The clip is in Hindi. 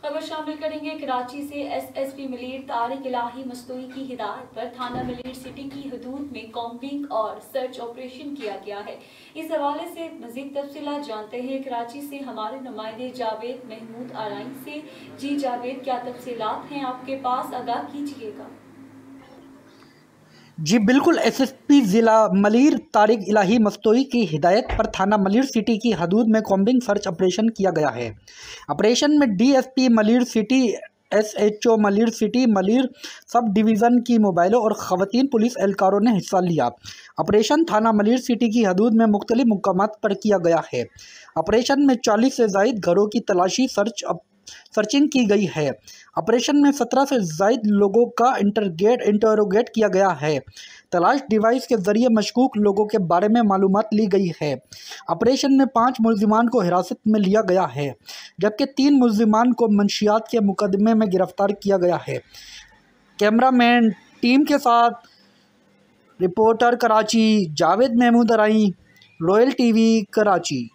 खबर शामिल करेंगे। कराची से एसएसपी मलिर तारिक इलाही मस्तूई की हिदायत पर थाना मलिर सिटी की हदूद में कॉम्बिंग और सर्च ऑपरेशन किया गया है। इस हवाले से मजीद तफसीलात जानते हैं कराची से हमारे नुमाइंदे जावेद महमूद आराइन से। जी जावेद, क्या तफसीलात हैं आपके पास, आगाह कीजिएगा। जी बिल्कुल, एसएसपी ज़िला मलिर तारिक इलाही मस्तोई की हिदायत पर थाना मलिर सिटी की हदूद में कॉम्बिंग सर्च ऑपरेशन किया गया है। ऑपरेशन में DSP Malir city, SHO Malir city, Malir sub division की मोबाइलों और ख़वातीन पुलिस एहलकारों ने हिस्सा लिया। ऑपरेशन थाना मलिर सिटी की हदूद में मुख्तलिफ मुकामात पर किया गया है। ऑपरेशन में 40 से ज़ायद घरों की तलाशी सर्चिंग की गई है। ऑपरेशन में 17 से ज़ायद लोगों का इंटरोगेट किया गया है। तलाश डिवाइस के जरिए मशकूक लोगों के बारे में मालूमात ली गई है। ऑपरेशन में 5 मुल्जिमान को हिरासत में लिया गया है, जबकि 3 मुल्जिमान को मंशियात के मुकदमे में गिरफ्तार किया गया है। कैमरामैन टीम के साथ रिपोर्टर कराची जावेद महमूद अराई, रॉयल टीवी कराची।